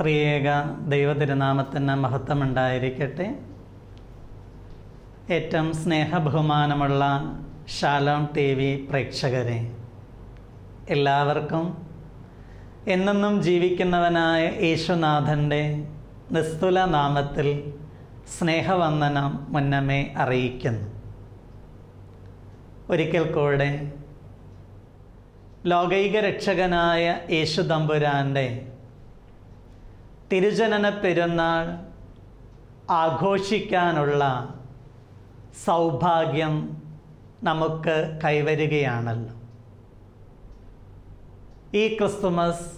ത്രിയേക ദൈവതിരുനാമത്തിന് മഹത്വമുണ്ടായിരിക്കട്ടെ. ഏറ്റവും സ്നേഹബഹുമാനമുള്ള Shalom TV പ്രേക്ഷകരെ, എല്ലാവർക്കും എന്നെന്നും ജീവിക്കുന്നവനായ യേശുനാഥൻ്റെ നിസ്തുല നാമത്തിൽ സ്നേഹവന്ദനം മുന്നമേ അറിയിക്കുന്നു. ഒരിക്കൽ കൂടെ ലോകൈക രക്ഷകനായ യേശു തമ്പുരാൻ്റെ തിരുജനന പെരുന്നാൾ ആഘോഷിക്കാനുള്ള സൗഭാഗ്യം നമുക്ക് കൈവരുകയാണല്ലോ. ഈ ക്രിസ്തുമസ്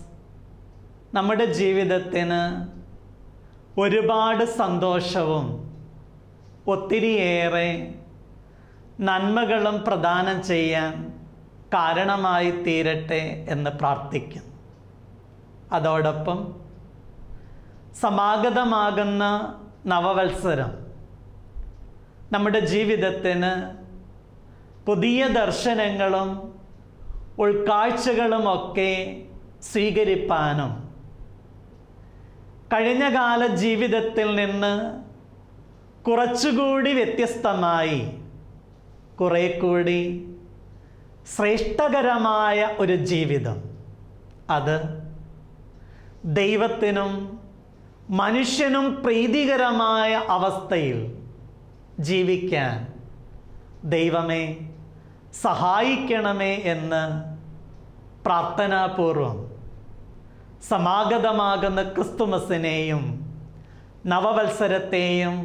നമ്മുടെ ജീവിതത്തിന് ഒരുപാട് സന്തോഷവും ഒത്തിരിയേറെ നന്മകളും പ്രദാനം ചെയ്യാൻ കാരണമായി തീരട്ടെ എന്ന് പ്രാർത്ഥിക്കുന്നു. അതോടൊപ്പം സമാഗതമാകുന്ന നവവത്സരം നമ്മുടെ ജീവിതത്തിന് പുതിയ ദർശനങ്ങളും ഉൾക്കാഴ്ചകളുമൊക്കെ സ്വീകരിപ്പാനും കഴിഞ്ഞകാല ജീവിതത്തിൽ നിന്ന് കുറച്ചുകൂടി വ്യത്യസ്തമായി കുറേ കൂടി ശ്രേഷ്ഠകരമായ ഒരു ജീവിതം, അത് ദൈവത്തിനും മനുഷ്യനും പ്രീതികരമായ അവസ്ഥയിൽ ജീവിക്കാൻ ദൈവമേ സഹായിക്കണമേ എന്ന് പ്രാർത്ഥനാപൂർവം സമാഗതമാകുന്ന ക്രിസ്തുമസിനെയും നവവത്സരത്തെയും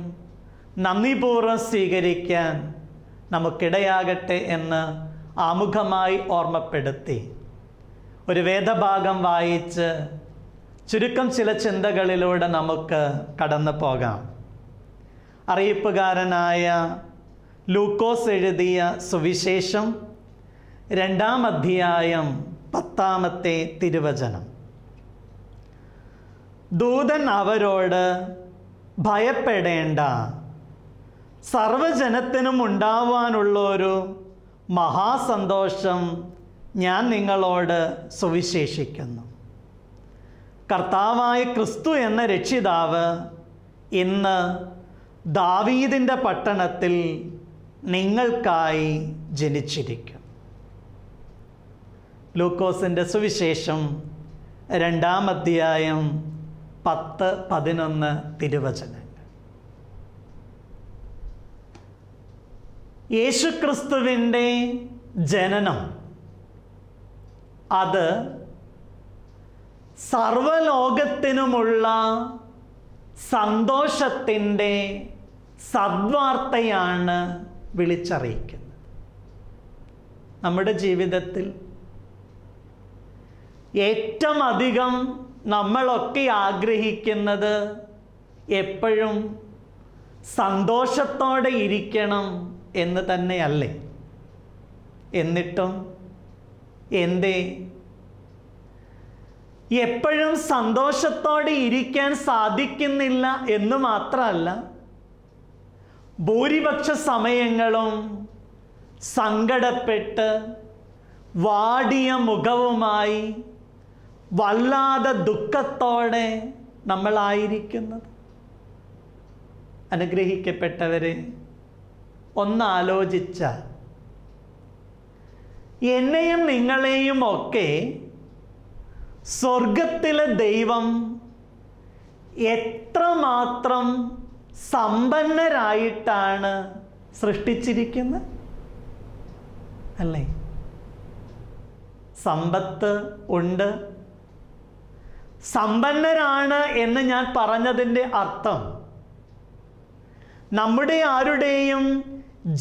നന്ദിപൂർവ്വം സ്വീകരിക്കാൻ നമുക്കിടയാകട്ടെ എന്ന് ആമുഖമായി ഓർമ്മപ്പെടുത്തി ഒരു വേദഭാഗം വായിച്ച് ചുരുക്കം ചില ചിന്തകളിലൂടെ നമുക്ക് കടന്നു പോകാം. അറിയിപ്പുകാരനായ ലൂക്കോസ് എഴുതിയ സുവിശേഷം 2-ാം അധ്യായം 10-ാമത്തെ തിരുവചനം. ദൂതൻ അവരോട്, ഭയപ്പെടേണ്ട, സർവജനത്തിനും ഉണ്ടാവാനുള്ളൊരു മഹാസന്തോഷം ഞാൻ നിങ്ങളോട് സുവിശേഷിക്കുന്നു. കർത്താവായ ക്രിസ്തു എന്ന രക്ഷിതാവ് ഇന്ന് ദാവീദിൻ്റെ പട്ടണത്തിൽ നിങ്ങൾക്കായി ജനിച്ചിരിക്കും. ലൂക്കോസിൻ്റെ സുവിശേഷം 2-ാം അധ്യായം 10-11 തിരുവചനങ്ങൾ. യേശുക്രിസ്തുവിൻ്റെ ജനനം അത് സർവലോകത്തിനുമുള്ള സന്തോഷത്തിൻ്റെ സദ്വാർത്തയാണ് വിളിച്ചറിയിക്കുന്നത്. നമ്മുടെ ജീവിതത്തിൽ ഏറ്റവും അധികം നമ്മളൊക്കെ ആഗ്രഹിക്കുന്നത് എപ്പോഴും സന്തോഷത്തോടെ ഇരിക്കണം എന്ന് തന്നെയല്ലേ? എന്നിട്ടും എന്തേ എപ്പോഴും സന്തോഷത്തോടെ ഇരിക്കാൻ സാധിക്കുന്നില്ല എന്ന് മാത്രമല്ല, ഭൂരിപക്ഷ സമയങ്ങളും സങ്കടപ്പെട്ട് വാടിയ മുഖവുമായി വല്ലാതെ ദുഃഖത്തോടെ നമ്മളായിരിക്കുന്നത്. അനുഗ്രഹിക്കപ്പെട്ടവരെ, ഒന്നാലോചിച്ചാൽ എന്നെയും നിങ്ങളെയും ഒക്കെ സ്വർഗത്തിലെ ദൈവം എത്രമാത്രം സമ്പന്നരായിട്ടാണ് സൃഷ്ടിച്ചിരിക്കുന്നത് അല്ലേ? സമ്പത്ത് ഉണ്ട്, സമ്പന്നരാണ് എന്ന് ഞാൻ പറഞ്ഞതിൻ്റെ അർത്ഥം നമ്മുടെ ആരുടെയും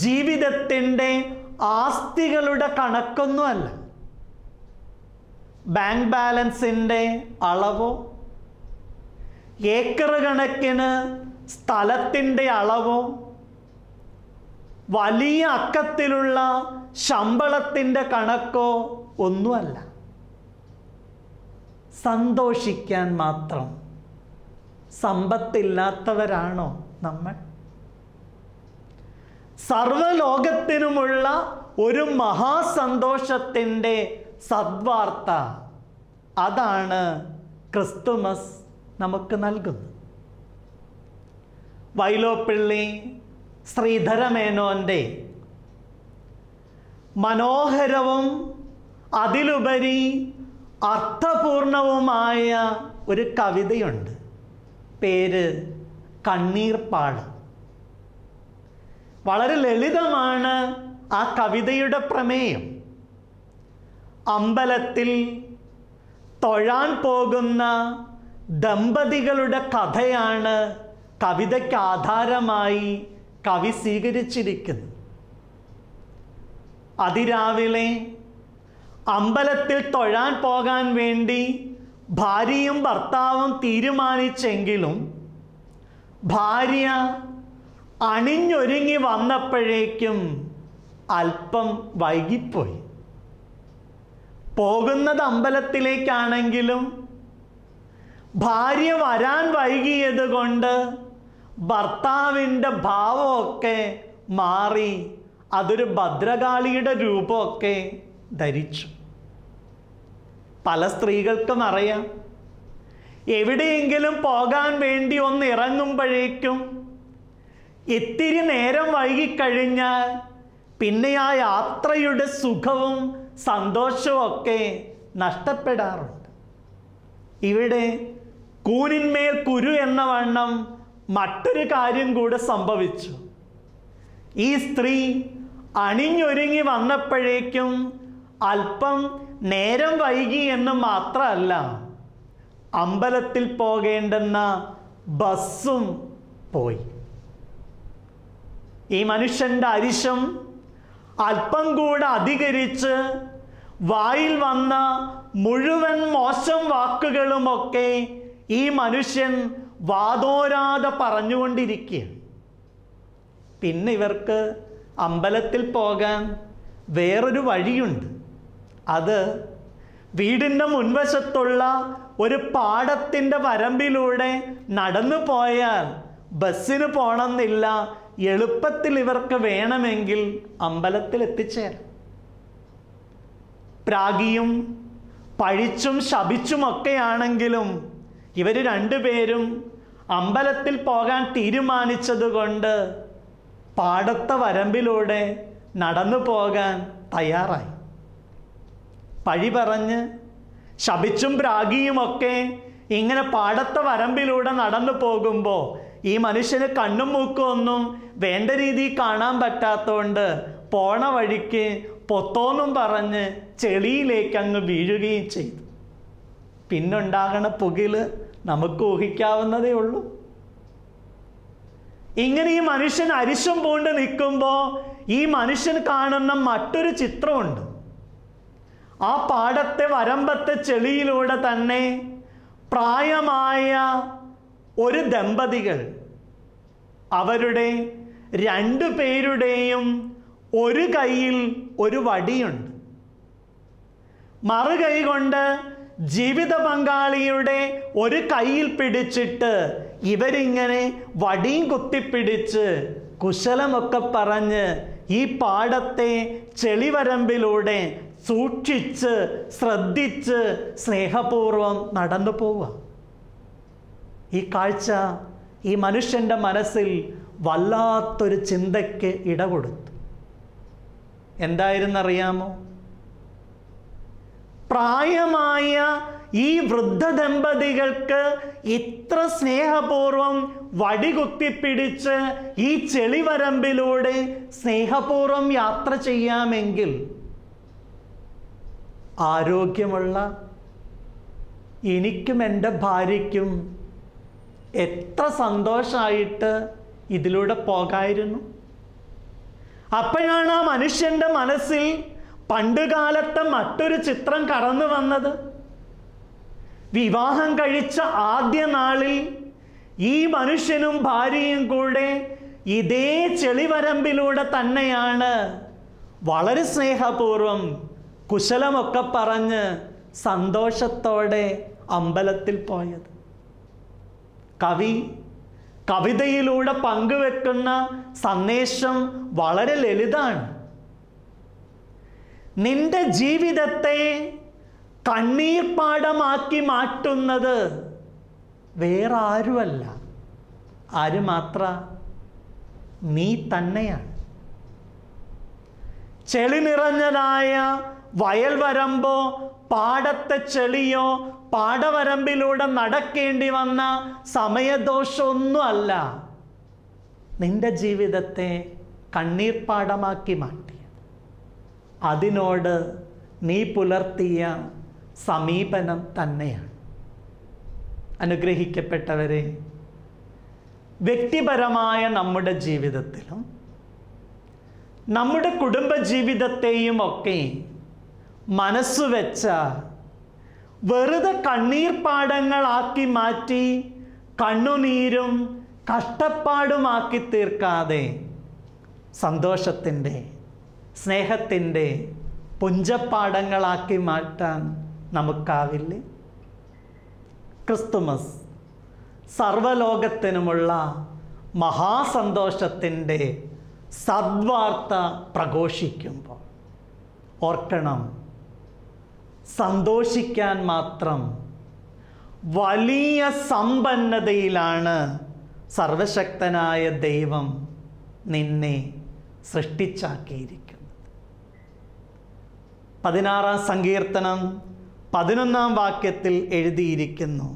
ജീവിതത്തിൻ്റെ ആസ്തികളുടെ കണക്കൊന്നുമല്ല. ബാങ്ക് ബാലൻസിൻ്റെ അളവോ ഏക്കർ കണക്കിന് സ്ഥലത്തിൻ്റെ അളവോ വലിയ അക്കത്തിലുള്ള ശമ്പളത്തിൻ്റെ കണക്കോ ഒന്നുമല്ല. സന്തോഷിക്കാൻ മാത്രം സമ്പത്തില്ലാത്തവരാണോ നമ്മൾ? സർവലോകത്തിനുമുള്ള ഒരു മഹാസന്തോഷത്തിൻ്റെ സദ്വാർത്ത, അതാണ് ക്രിസ്തുമസ് നമുക്ക് നൽകുന്നു. വൈലോപ്പിള്ളി ശ്രീധരമേനോൻ്റെ മനോഹരവും അതിലുപരി അർത്ഥപൂർണവുമായ ഒരു കവിതയുണ്ട്. പേര് കണ്ണീർപ്പാട്. വളരെ ലളിതമാണ് ആ കവിതയുടെ പ്രമേയം. അമ്പലത്തിൽ തൊഴാൻ പോകുന്ന ദമ്പതികളുടെ കഥയാണ് കവിതയ്ക്ക് ആധാരമായി കവി സ്വീകരിച്ചിരിക്കുന്നത്. അതിരാവിലെ അമ്പലത്തിൽ തൊഴാൻ പോകാൻ വേണ്ടി ഭാര്യയും ഭർത്താവും തീരുമാനിച്ചെങ്കിലും ഭാര്യ അണിഞ്ഞൊരുങ്ങി വന്നപ്പോഴേക്കും അല്പം വൈകിപ്പോയി. പോകുന്നത് അമ്പലത്തിലേക്കാണെങ്കിലും ഭാര്യ വരാൻ വൈകിയത് കൊണ്ട് ഭർത്താവിൻ്റെ ഭാവമൊക്കെ മാറി അതൊരു ഭദ്രകാളിയുടെ രൂപമൊക്കെ ധരിച്ചു. പല സ്ത്രീകൾക്കും അറിയാം, എവിടെയെങ്കിലും പോകാൻ വേണ്ടി ഒന്ന് ഇറങ്ങുമ്പോഴേക്കും ഇത്തിരി നേരം വൈകിക്കഴിഞ്ഞാൽ പിന്നെ ആ യാത്രയുടെ സുഖവും സന്തോഷവും ഒക്കെ നഷ്ടപ്പെടാറുണ്ട്. ഇവിടെ കൂനിന്മേൽ കുരു എന്ന വണ്ണം മറ്റൊരു കാര്യം കൂടെ സംഭവിച്ചു. ഈ സ്ത്രീ അണിഞ്ഞൊരുങ്ങി വന്നപ്പോഴേക്കും അല്പം നേരം വൈകി എന്ന് മാത്രമല്ല, അമ്പലത്തിൽ പോകേണ്ടുന്ന ബസ്സും പോയി. ഈ മനുഷ്യൻ്റെ അരിശം അല്പം കൂടെ അധികരിച്ച് വായിൽ വന്ന മുഴുവൻ മോശം വാക്കുകളുമൊക്കെ ഈ മനുഷ്യൻ വാതോരാതെ പറഞ്ഞുകൊണ്ടിരിക്കുകയാണ്. പിന്നെ ഇവർക്ക് അമ്പലത്തിൽ പോകാൻ വേറൊരു വഴിയുണ്ട്. അത് വീടിൻ്റെ മുൻവശത്തുള്ള ഒരു പാടത്തിൻ്റെ വരമ്പിലൂടെ നടന്നു പോയാൽ ബസ്സിന് പോകണമെന്നില്ല, എളുപ്പത്തിൽ ഇവർക്ക് വേണമെങ്കിൽ അമ്പലത്തിൽ എത്തിച്ചേരാം. പ്രാഗിയും പഴിച്ചും ശപിച്ചുമൊക്കെയാണെങ്കിലും ഇവർ രണ്ടുപേരും അമ്പലത്തിൽ പോകാൻ തീരുമാനിച്ചത് കൊണ്ട് പാടത്തെ വരമ്പിലൂടെ നടന്നു പോകാൻ തയ്യാറായി. പഴി പറഞ്ഞ് ശപിച്ചും പ്രാഗിയുമൊക്കെ ഇങ്ങനെ പാടത്തെ വരമ്പിലൂടെ നടന്നു പോകുമ്പോൾ ഈ മനുഷ്യന് കണ്ണും മൂക്കും ഒന്നും വേണ്ട രീതിയിൽ കാണാൻ പറ്റാത്തതുകൊണ്ട് പോണ വഴിക്ക് പൊത്തോന്നും പറഞ്ഞ് ചെളിയിലേക്ക് അങ്ങ് വീഴുകയും ചെയ്തു. പിന്നുണ്ടാകണ പുകില് നമുക്ക് ഊഹിക്കാവുന്നതേ ഉള്ളൂ. ഇങ്ങനെ ഈ മനുഷ്യൻ അരിശം പൂണ്ട് നിൽക്കുമ്പോൾ ഈ മനുഷ്യൻ കാണുന്ന മറ്റൊരു ചിത്രമുണ്ട്. ആ പാടത്തെ വരമ്പത്തെ ചെളിയിലൂടെ തന്നെ പ്രായമായ ഒരു ദമ്പതികൾ, അവരുടെ രണ്ടു പേരുടെയും ഒരു കൈയിൽ ഒരു വടിയുണ്ട്, മറുകൈ കൊണ്ട് ജീവിത പങ്കാളിയുടെ ഒരു കൈയിൽ പിടിച്ചിട്ട് ഇവരിങ്ങനെ വടിയും കുത്തിപ്പിടിച്ച് കുശലമൊക്കെ പറഞ്ഞ് ഈ പാടത്തെ ചെളിവരമ്പിലൂടെ സൂക്ഷിച്ച് ശ്രദ്ധിച്ച് സ്നേഹപൂർവം നടന്നു പോവുക. ഈ കാഴ്ച ഈ മനുഷ്യൻ്റെ മനസ്സിൽ വല്ലാത്തൊരു ചിന്തയ്ക്ക് ഇട കൊടുത്തു. എന്തായിരുന്നറിയാമോ? പ്രായമായ ഈ വൃദ്ധ ദമ്പതികൾക്ക് ഇത്ര സ്നേഹപൂർവം വടി കുത്തിപ്പിടിച്ച് ഈ ചെളിവരമ്പിലൂടെ സ്നേഹപൂർവം യാത്ര ചെയ്യാമെങ്കിൽ ആരോഗ്യമുള്ള എനിക്കും എൻ്റെ ഭാര്യയ്ക്കും എത്ര സന്തോഷമായിട്ട് ഇതിലൂടെ പോകായിരുന്നു. അപ്പോഴാണ് ആ മനുഷ്യൻ്റെ മനസ്സിൽ പണ്ടുകാലത്തെ മറ്റൊരു ചിത്രം കടന്നു വന്നത്. വിവാഹം കഴിച്ച ആദ്യ നാളിൽ ഈ മനുഷ്യനും ഭാര്യയും കൂടെ ഇതേ ചെളിവരമ്പിലൂടെ തന്നെയാണ് വളരെ സ്നേഹപൂർവം കുശലമൊക്കെ പറഞ്ഞ് സന്തോഷത്തോടെ അമ്പലത്തിൽ പോയത്. കവി കവിതയിലൂടെ പങ്കുവെക്കുന്ന സന്ദേശം വളരെ ലളിതാണ്. നിന്റെ ജീവിതത്തെ കണ്ണീർപ്പാടമാക്കി മാറ്റുന്നത് വേറെ ആരുമല്ല. ആര് മാത്ര? നീ തന്നെയാണ്. ചെളി നിറഞ്ഞതായ വയൽ വരമ്പോ പാടത്തെ ചെളിയോ പാടവരമ്പിലൂടെ നടക്കേണ്ടി വന്ന സമയദോഷമൊന്നുമല്ല നിന്റെ ജീവിതത്തെ കണ്ണീർപ്പാടമാക്കി മാറ്റിയത്. അതിനോട് നീ പുലർത്തിയ സമീപനം തന്നെയാണ്. അനുഗ്രഹിക്കപ്പെട്ടവരെ, വ്യക്തിപരമായ നമ്മുടെ ജീവിതത്തിലും നമ്മുടെ കുടുംബജീവിതത്തെയും ഒക്കെ മനസ്സുവെച്ച വെറുതെ കണ്ണീർപ്പാടങ്ങളാക്കി മാറ്റി കണ്ണുനീരും കഷ്ടപ്പാടുമാക്കി തീർക്കാതെ സന്തോഷത്തിൻ്റെ, സ്നേഹത്തിൻ്റെ പുഞ്ചപ്പാടങ്ങളാക്കി മാറ്റാൻ നമുക്കാവില്ലേ? ക്രിസ്തുമസ് സർവലോകത്തിനുമുള്ള മഹാസന്തോഷത്തിൻ്റെ സദ്വാർത്ത പ്രഘോഷിക്കുമ്പോൾ ഓർക്കണം, സന്തോഷിക്കാൻ മാത്രം വലിയ സമ്പന്നതയിലാണ് സർവശക്തനായ ദൈവം നിന്നെ സൃഷ്ടിച്ചാക്കിയിരിക്കുന്നത്. 16-ാം സങ്കീർത്തനം 11-ാം വാക്യത്തിൽ എഴുതിയിരിക്കുന്നു,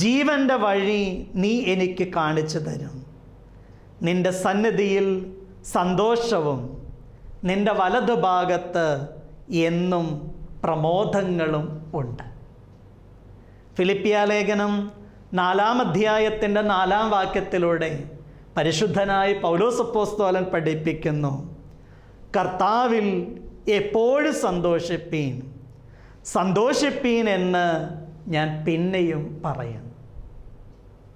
ജീവൻ്റെ വഴി നീ എനിക്ക് കാണിച്ചു തരും. നിന്റെ സന്നിധിയിൽ സന്തോഷവും നിന്റെ വലതുഭാഗത്ത് എന്നും പ്രമോദങ്ങളും ഉണ്ട്. ഫിലിപ്പിയ ലേഖനം 4-ാം അധ്യായത്തിൻ്റെ 4-ാം വാക്യത്തിലൂടെ പരിശുദ്ധനായ പൗലോസ് അപ്പോസ്തലൻ പഠിപ്പിക്കുന്നു, കർത്താവിൽ എപ്പോഴും സന്തോഷിപ്പീൻ, സന്തോഷിപ്പീൻ എന്ന് ഞാൻ പിന്നെയും പറയുന്നു.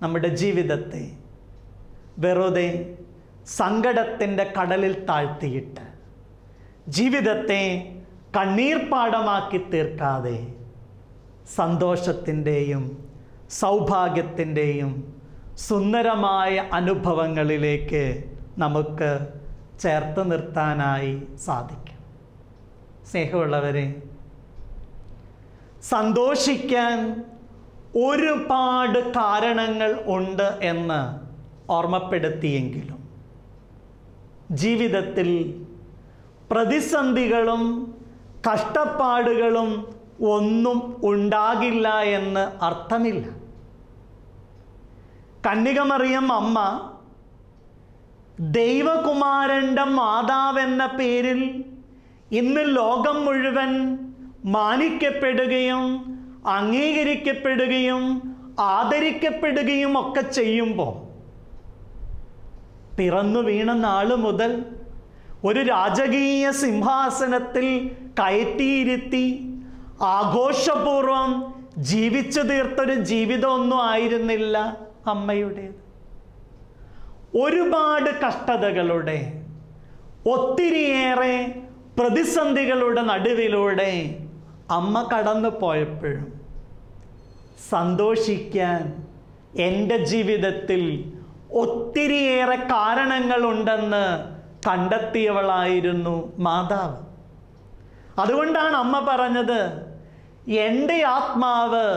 നമ്മുടെ ജീവിതത്തെ വെറുതെ സങ്കടത്തിൻ്റെ കടലിൽ താഴ്ത്തിയിട്ട് ജീവിതത്തെ കണ്ണീർപ്പാടമാക്കി തീർക്കാതെ സന്തോഷത്തിൻ്റെയും സൗഭാഗ്യത്തിൻ്റെയും സുന്ദരമായ അനുഭവങ്ങളിലേക്ക് നമുക്ക് ചേർത്ത് നിർത്താനായി സാധിക്കും. സ്നേഹമുള്ളവരെ, സന്തോഷിക്കാൻ ഒരുപാട് കാരണങ്ങൾ ഉണ്ട് എന്ന് ഓർമ്മപ്പെടുത്തിയെങ്കിലും ജീവിതത്തിൽ പ്രതിസന്ധികളും കഷ്ടപ്പാടുകളും ഒന്നും ഉണ്ടാകില്ല എന്ന് അർത്ഥമില്ല. കന്യകമറിയം അമ്മ ദൈവകുമാരൻ്റെ മാതാവെന്ന പേരിൽ ഇന്ന് ലോകം മുഴുവൻ മാനിക്കപ്പെടുകയും അംഗീകരിക്കപ്പെടുകയും ആദരിക്കപ്പെടുകയും ഒക്കെ ചെയ്യുമ്പോൾ പിറന്നു വീണ നാൾ മുതൽ ഒരു രാജകീയ സിംഹാസനത്തിൽ കയറ്റിയിരുത്തി ആഘോഷപൂർവം ജീവിച്ചു തീർത്തൊരു ജീവിതമൊന്നും ആയിരുന്നില്ല അമ്മയുടേത്. ഒരുപാട് കഷ്ടതകളുടെ, ഒത്തിരിയേറെ പ്രതിസന്ധികളുടെ നടുവിലൂടെ അമ്മ കടന്നു പോയപ്പോഴും സന്തോഷിക്കാൻ എൻ്റെ ജീവിതത്തിൽ ഒത്തിരിയേറെ കാരണങ്ങളുണ്ടെന്ന് കണ്ടെത്തിയവളായിരുന്നു മാതാവ്. അതുകൊണ്ടാണ് അമ്മ പറഞ്ഞത്, എൻ്റെ ആത്മാവ്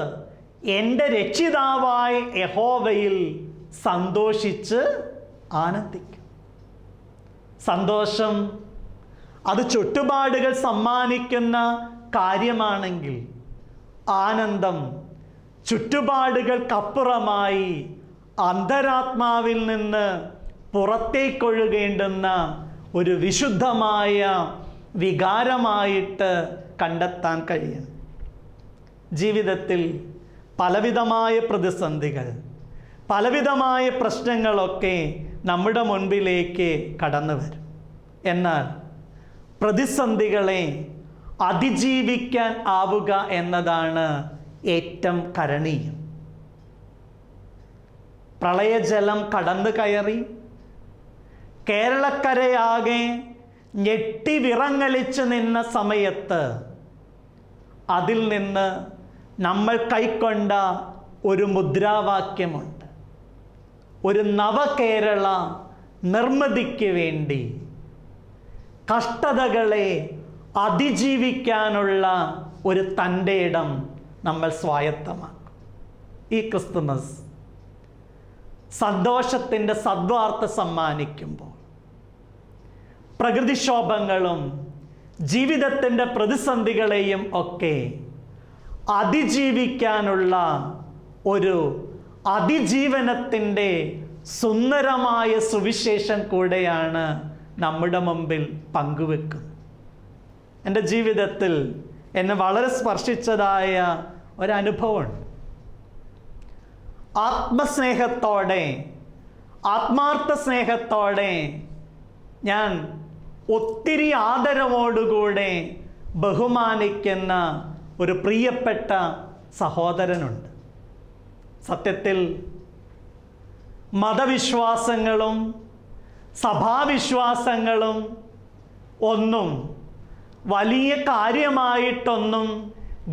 എൻ്റെ രക്ഷിതാവായ യഹോവയിൽ സന്തോഷിച്ച് ആനന്ദിക്കും. സന്തോഷം അത് ചുറ്റുപാടുകൾ സമ്മാനിക്കുന്ന കാര്യമാണെങ്കിൽ ആനന്ദം ചുറ്റുപാടുകൾക്കപ്പുറമായി അന്തരാത്മാവിൽ നിന്ന് പുറത്തേക്കൊഴുകേണ്ടുന്ന ഒരു വിശുദ്ധമായ വികാരമായിട്ട് കണ്ടെത്താൻ കഴിയും. ജീവിതത്തിൽ പലവിധമായ പ്രതിസന്ധികൾ, പലവിധമായ പ്രശ്നങ്ങളൊക്കെ നമ്മുടെ മുൻപിലേക്ക് കടന്നു വരും. എന്നാൽ പ്രതിസന്ധികളെ അതിജീവിക്കാൻ ആവുക എന്നതാണ് ഏറ്റവും കരണീയം. പ്രളയജലം കടന്നു കയറി കേരളക്കരയാകെ ഞെട്ടി വിറങ്ങലിച്ച് നിന്ന സമയത്ത് അതിൽ നിന്ന് നമ്മൾ കൈക്കൊണ്ട ഒരു മുദ്രാവാക്യമുണ്ട്. ഒരു നവകേരള നിർമ്മിതിക്ക് വേണ്ടി കഷ്ടതകളെ അതിജീവിക്കാനുള്ള ഒരു തൻ്റെ ഇടം നമ്മൾ സ്വായത്തമാക്കും. ഈ ക്രിസ്തുമസ് സന്തോഷത്തിൻ്റെ സദ്വാർത്ത സമ്മാനിക്കുമ്പോൾ പ്രകൃതിക്ഷോഭങ്ങളും ജീവിതത്തിൻ്റെ പ്രതിസന്ധികളെയും ഒക്കെ അതിജീവിക്കാനുള്ള ഒരു അതിജീവനത്തിൻ്റെ സുന്ദരമായ സുവിശേഷം കൂടെയാണ് നമ്മുടെ മുമ്പിൽ പങ്കുവെക്കുന്നത്. എൻ്റെ ജീവിതത്തിൽ എന്നെ വളരെ സ്പർശിച്ചതായ ഒരനുഭവമുണ്ട്. ആത്മസ്നേഹത്തോടെ, ആത്മാർത്ഥ സ്നേഹത്തോടെ ഞാൻ ഒത്തിരി ആദരവോടുകൂടെ ബഹുമാനിക്കുന്ന ഒരു പ്രിയപ്പെട്ട സഹോദരനുണ്ട്. സത്യത്തിൽ മതവിശ്വാസങ്ങളും സഭാവിശ്വാസങ്ങളും ഒന്നും വലിയ കാര്യമായിട്ടൊന്നും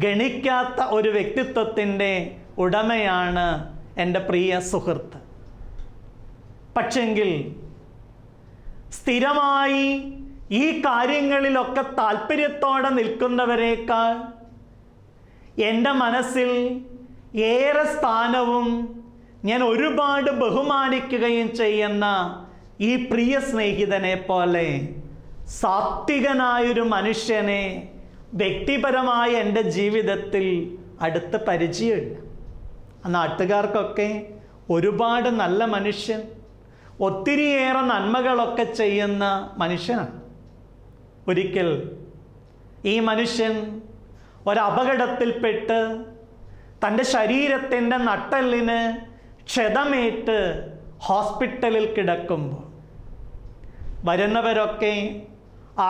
ഗണിക്കാത്ത ഒരു വ്യക്തിത്വത്തിൻ്റെ ഉടമയാണ് എൻ്റെ പ്രിയ സുഹൃത്ത്. പക്ഷെങ്കിൽ സ്ഥിരമായി ഈ കാര്യങ്ങളിലൊക്കെ താല്പര്യത്തോടെ നിൽക്കുന്നവരേക്കാൾ എൻ്റെ മനസ്സിൽ ഏറെ സ്ഥാനവും ഞാൻ ഒരുപാട് ബഹുമാനിക്കുകയും ചെയ്യുന്ന ഈ പ്രിയ സ്നേഹിതനെ പോലെ സാത്വികനായൊരു മനുഷ്യനെ വ്യക്തിപരമായ എൻ്റെ ജീവിതത്തിൽ അടുത്ത് പരിചയമില്ല. ആ നാട്ടുകാർക്കൊക്കെ ഒരുപാട് നല്ല മനുഷ്യൻ, ഒത്തിരിയേറെ നന്മകളൊക്കെ ചെയ്യുന്ന മനുഷ്യനാണ്. ഒരിക്കൽ ഈ മനുഷ്യൻ ഒരപകടത്തിൽപ്പെട്ട് തൻ്റെ ശരീരത്തിൻ്റെ നട്ടെല്ലിന് ക്ഷതമേറ്റ് ഹോസ്പിറ്റലിൽ കിടക്കുമ്പോൾ വരുന്നവരൊക്കെ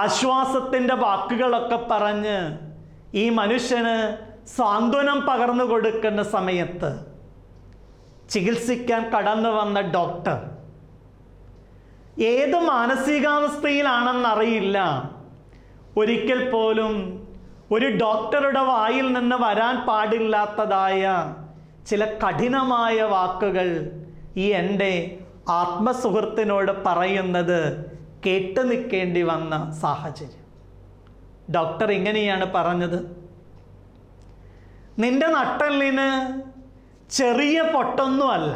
ആശ്വാസത്തിൻ്റെ വാക്കുകളൊക്കെ പറഞ്ഞ് ഈ മനുഷ്യന് സാന്ത്വനം പകർന്നു കൊടുക്കുന്ന സമയത്ത് ചികിത്സിക്കാൻ കടന്നു വന്ന ഡോക്ടർ ഏത് മാനസികാവസ്ഥയിലാണെന്നറിയില്ല, ഒരിക്കൽ പോലും ഒരു ഡോക്ടറുടെ വായിൽ നിന്ന് വരാൻ പാടില്ലാത്തതായ ചില കഠിനമായ വാക്കുകൾ ഈ എൻ്റെ ആത്മസുഹൃത്തിനോട് പറയുന്നത് കേട്ടു നിൽക്കേണ്ടി വന്ന സാഹചര്യം. ഡോക്ടർ ഇങ്ങനെയാണ് പറഞ്ഞത്: നിന്റെ നട്ടെല്ലിന് ചെറിയ പൊട്ടൊന്നുമല്ല,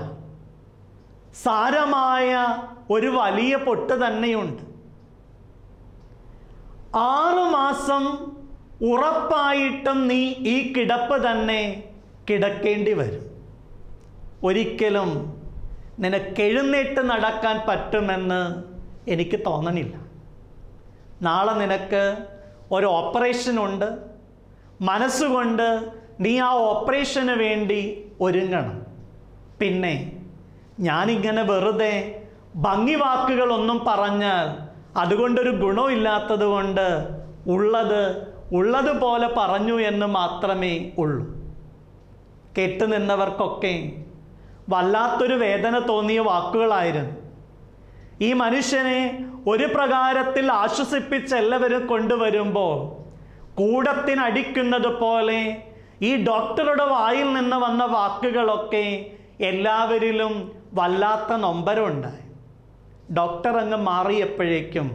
സാരമായ ഒരു വലിയ പൊട്ട് തന്നെയുണ്ട്. 6 മാസം ഉറപ്പായിട്ടും നീ ഈ കിടപ്പ് തന്നെ കിടക്കേണ്ടി വരും. ഒരിക്കലും നിനക്കെഴുന്നേറ്റ് നടക്കാൻ പറ്റുമെന്ന് എനിക്ക് തോന്നണില്ല. നാളെ നിനക്ക് ഒരു ഓപ്പറേഷനുണ്ട്. മനസ്സുകൊണ്ട് നീ ആ ഓപ്പറേഷന് വേണ്ടി ഒരുങ്ങണം. പിന്നെ ഞാനിങ്ങനെ വെറുതെ ഭംഗി വാക്കുകളൊന്നും പറഞ്ഞാൽ അതുകൊണ്ടൊരു ഗുണമില്ലാത്തത് കൊണ്ട് ഉള്ളതുപോലെ പറഞ്ഞു എന്ന് മാത്രമേ ഉള്ളൂ. കേട്ടു നിന്നവർക്കൊക്കെ വല്ലാത്തൊരു വേദന തോന്നിയ വാക്കുകളായിരുന്നു. ഈ മനുഷ്യനെ ഒരു പ്രകാരത്തിൽ ആശ്വസിപ്പിച്ച് എല്ലാവരും കൊണ്ടുവരുമ്പോൾ കൂടത്തിനടിക്കുന്നത് പോലെ ഈ ഡോക്ടറുടെ വായിൽ നിന്ന് വന്ന വാക്കുകളൊക്കെ എല്ലാവരിലും വല്ലാത്ത നൊമ്പരമുണ്ടായി. ഡോക്ടർ അങ്ങ് മാറിയപ്പോഴേക്കും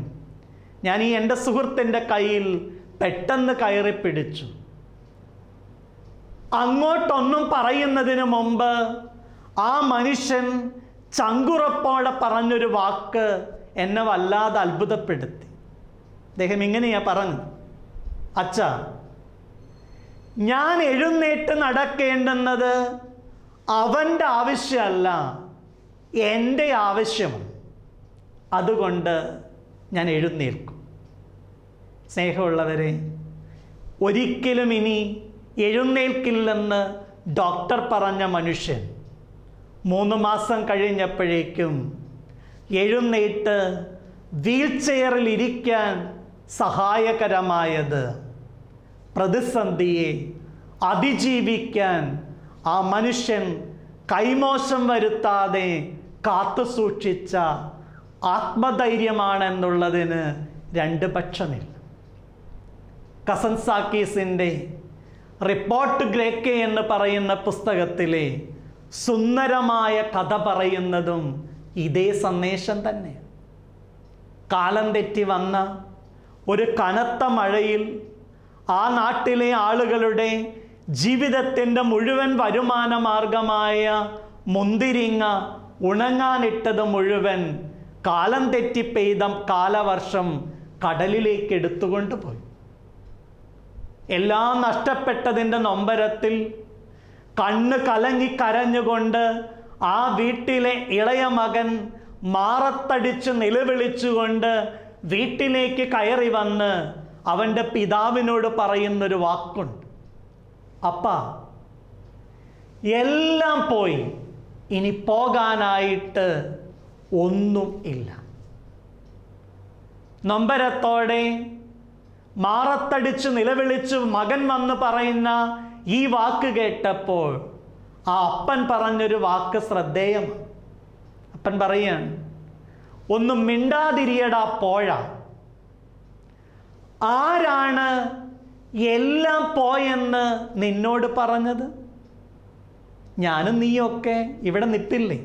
ഞാൻ ഈ എൻ്റെ സുഹൃത്തിൻ്റെ കയ്യിൽ പെട്ടെന്ന് കയറി പിടിച്ചു. അങ്ങോട്ടൊന്നും പറയുന്നതിന് മുമ്പ് ആ മനുഷ്യൻ ചങ്കുറപ്പോടെ പറഞ്ഞൊരു വാക്ക് എന്നെ വല്ലാതെ അത്ഭുതപ്പെടുത്തി. അദ്ദേഹം ഇങ്ങനെയാ പറഞ്ഞത്: അച്ഛാ, ഞാൻ എഴുന്നേറ്റ് നടക്കേണ്ടുന്നത് അവൻ്റെ ആവശ്യമല്ല, എൻ്റെ ആവശ്യമാണ്. അതുകൊണ്ട് ഞാൻ എഴുന്നേൽക്കും. സ്നേഹമുള്ളവരെ, ഒരിക്കലും ഇനി എഴുന്നേൽക്കില്ലെന്ന് ഡോക്ടർ പറഞ്ഞ മനുഷ്യൻ 3 മാസം കഴിഞ്ഞപ്പോഴേക്കും എഴുന്നേറ്റ് വീൽ ചെയറിൽ ഇരിക്കാൻ സഹായകരമായത് പ്രതിസന്ധിയെ അതിജീവിക്കാൻ ആ മനുഷ്യൻ കൈമോശം വരുത്താതെ കാത്തു സൂക്ഷിച്ച ആത്മധൈര്യമാണെന്നുള്ളതിന് 2 പക്ഷമില്ല. കസൻസാക്കീസിൻ്റെ റിപ്പോർട്ട് ഗ്രേക്കെ എന്ന് പറയുന്ന പുസ്തകത്തിലെ സുന്ദരമായ കഥ പറയുന്നതും ഇതേ സന്ദേശം തന്നെ. കാലം തെറ്റി വന്ന ഒരു കനത്ത മഴയിൽ ആ നാട്ടിലെ ആളുകളുടെ ജീവിതത്തിൻ്റെ മുഴുവൻ വരുമാന മാർഗമായ മുന്തിരിങ്ങ ഉണങ്ങാനിട്ടത് മുഴുവൻ കാലം തെറ്റി പെയ്ത കാലവർഷം കടലിലേക്ക് എടുത്തുകൊണ്ട് പോയി. എല്ലാം നഷ്ടപ്പെട്ടതിൻ്റെ നൊമ്പരത്തിൽ കണ്ണ് കലങ്ങി കരഞ്ഞുകൊണ്ട് ആ വീട്ടിലെ ഇളയ മകൻ മാറത്തടിച്ച് നിലവിളിച്ചുകൊണ്ട് വീട്ടിലേക്ക് കയറി വന്ന് അവൻ്റെ പിതാവിനോട് പറയുന്നൊരു വാക്കുണ്ട്, അപ്പാ, എല്ലാം പോയി, ഇനി പോകാനായിട്ട് ഒന്നും ഇല്ല. നൊമ്പരത്തോടെ മാറത്തടിച്ച് നിലവിളിച്ചു മകൻ വന്ന് പറയുന്ന ഈ വാക്ക് കേട്ടപ്പോൾ ആ അപ്പൻ പറഞ്ഞൊരു വാക്ക് ശ്രദ്ധേയമാണ്. അപ്പൻ പറയാണ്, ഒന്നും മിണ്ടാതിരിയടാ പോഴ. ആരാണ് എല്ലാം പോയെന്ന് നിന്നോട് പറഞ്ഞത്? ഞാനും നീയൊക്കെ ഇവിടെ നിൽപ്പില്ലേ?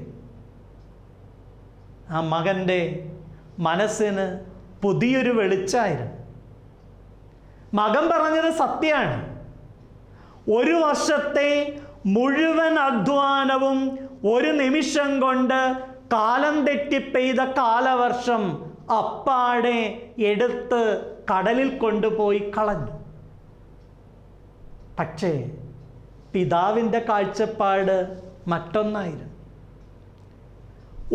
ആ മകൻ്റെ മനസ്സിന് പുതിയൊരു വെളിച്ചായിരുന്നു. മകൻ പറഞ്ഞത് സത്യമാണ്. ഒരു വർഷത്തെ മുഴുവൻ അധ്വാനവും ഒരു നിമിഷം കൊണ്ട് കാലം തെറ്റി പെയ്ത കാലവർഷം അപ്പാടെ എടുത്ത് കടലിൽ കൊണ്ടുപോയി കളഞ്ഞു. പക്ഷേ പിതാവിൻ്റെ കാഴ്ചപ്പാട് മറ്റൊന്നായിരുന്നു.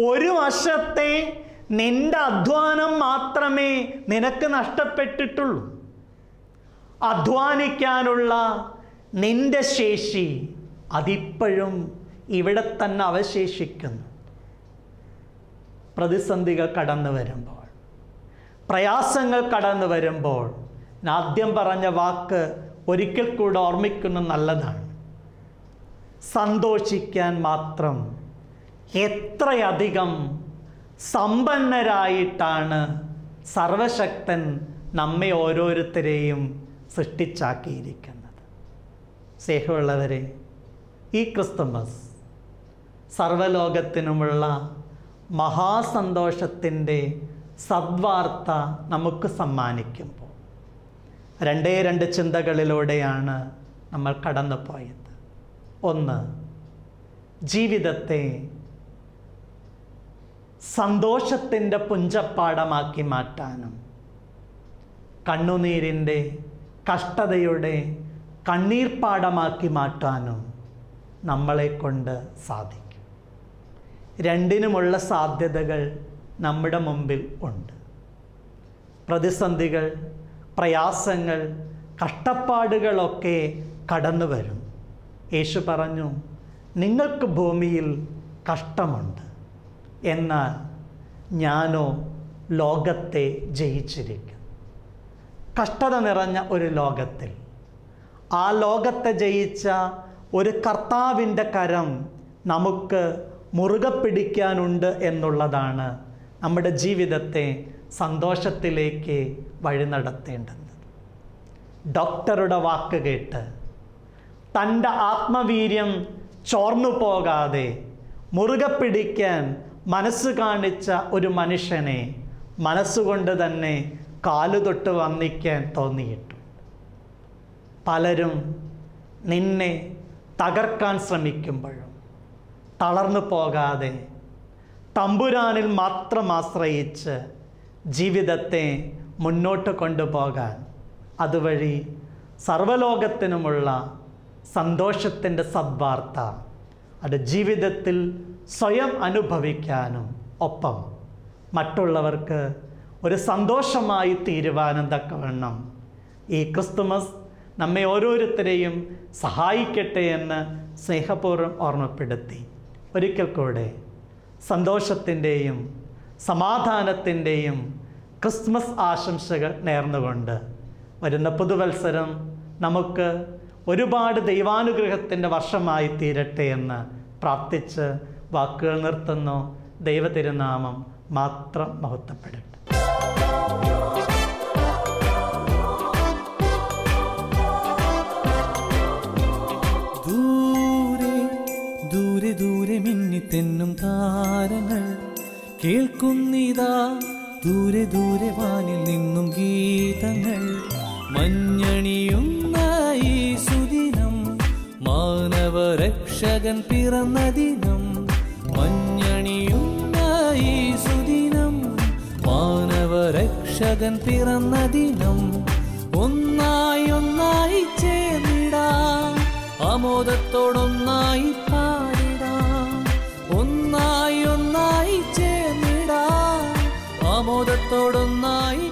ഒരു വർഷത്തെ നിന്റെ അധ്വാനം മാത്രമേ നിനക്ക് നഷ്ടപ്പെട്ടിട്ടുള്ളൂ. അധ്വാനിക്കാനുള്ള നിന്റെ ശേഷി അതിപ്പോഴും ഇവിടെ തന്നെ അവശേഷിക്കുന്നു. പ്രതിസന്ധികൾ കടന്നു വരുമ്പോൾ, പ്രയാസങ്ങൾ കടന്നു വരുമ്പോൾ ആദ്യം പറഞ്ഞ വാക്ക് ഒരിക്കൽ കൂടെ ഓർമ്മിക്കുന്നത് നല്ലതാണ്. സന്തോഷിക്കാൻ മാത്രം എത്രയധികം സമ്പന്നരായിട്ടാണ് സർവശക്തൻ നമ്മെ ഓരോരുത്തരെയും സൃഷ്ടിച്ചാക്കിയിരിക്കുന്നത്. സ്നേഹമുള്ളവരെ, ഈ ക്രിസ്തുമസ് സർവലോകത്തിനുമുള്ള മഹാസന്തോഷത്തിൻ്റെ സദ്വാർത്ത നമുക്ക് സമ്മാനിക്കുമ്പോൾ രണ്ട് ചിന്തകളിലൂടെയാണ് നമ്മൾ കടന്നു പോയത്. ഒന്ന്, ജീവിതത്തെ സന്തോഷത്തിൻ്റെ പുഞ്ചപ്പാടമാക്കി മാറ്റാനും കണ്ണുനീരിൻ്റെ കഷ്ടതയുടെ കണ്ണീർപ്പാടമാക്കി മാറ്റാനും നമ്മളെ കൊണ്ട് സാധിക്കും. രണ്ടിനുമുള്ള സാധ്യതകൾ നമ്മുടെ മുമ്പിൽ ഉണ്ട്. പ്രതിസന്ധികൾ, പ്രയാസങ്ങൾ, കഷ്ടപ്പാടുകളൊക്കെ കടന്നു വരും. യേശു പറഞ്ഞു, നിങ്ങൾക്ക് ഭൂമിയിൽ കഷ്ടമുണ്ട്, എന്നാൽ ഞാനോ ലോകത്തെ ജയിച്ചിരിക്കും. കഷ്ടത നിറഞ്ഞ ഒരു ലോകത്തിൽ ആ ലോകത്തെ ജയിച്ച ഒരു കർത്താവിൻ്റെ കരം നമുക്ക് മുറുകെ പിടിക്കാനുണ്ട് എന്നുള്ളതാണ് നമ്മുടെ ജീവിതത്തെ സന്തോഷത്തിലേക്ക് വഴി നടത്തേണ്ടത്. ഡോക്ടറുടെ വാക്ക് കേട്ട് തൻ്റെ ആത്മവീര്യം ചോർന്നു പോകാതെ മുറുകെ പിടിക്കാൻ മനസ്സ് കാണിച്ച ഒരു മനുഷ്യനെ മനസ്സുകൊണ്ട് തന്നെ കാലുതൊട്ട് വന്ദിക്കാൻ തോന്നിയിട്ടു. പലരും നിന്നെ തകർക്കാൻ ശ്രമിക്കുമ്പോഴും തളർന്നു പോകാതെ തമ്പുരാനിൽ മാത്രം ആശ്രയിച്ച് ജീവിതത്തെ മുന്നോട്ട് കൊണ്ടുപോകാൻ, അതുവഴി സർവലോകത്തിനുമുള്ള സന്തോഷത്തിൻ്റെ സദ്വാർത്ത അത് ജീവിതത്തിൽ സ്വയം അനുഭവിക്കാനും ഒപ്പം മറ്റുള്ളവർക്ക് ഒരു സന്തോഷമായി തീരുവാനും തക്കവണ്ണം ഈ ക്രിസ്തുമസ് നമ്മെ ഓരോരുത്തരെയും സഹായിക്കട്ടെ എന്ന് സ്നേഹപൂർവ്വം ഓർമ്മപ്പെടുത്തി ഒരിക്കൽ കൂടെ സന്തോഷത്തിൻ്റെയും സമാധാനത്തിൻ്റെയും ക്രിസ്മസ് ആശംസകൾ നേർന്നുകൊണ്ട് വരുന്ന പുതുവത്സരം നമുക്ക് ഒരുപാട് ദൈവാനുഗ്രഹത്തിൻ്റെ വർഷമായി തീരട്ടെ എന്ന് പ്രാർത്ഥിച്ച് വാക്കുകൾ നിർത്തുന്നു. ദൈവതിരുനാമം മാത്രം മഹത്വപ്പെടട്ടെ. ദൂരെ ദൂരെ ദൂരെ മിന്നിത്തെന്നും താരങ്ങൾ കേൾക്കുന്നിതാ, ദൂരെ ദൂരെ വാനിൽ നിന്നും ഗീതങ്ങൾ. മഞ്ഞണിയുന്ന ഈ സുദിനം രക്ഷകൻ പിറന്ന ദിനം, മഞ്ഞണിയുന്ന ഈ സുദിനം, മാനവരക്ഷകൻ പിറന്ന ദിനം. ഒന്നായി ഒന്നായി ചേർന്നിടാം, ആമോദത്തോടൊന്നായി പാടിടാം. ഒന്നായി ഒന്നായി ചേർന്നിടാം, ആമോദത്തോടൊന്നായി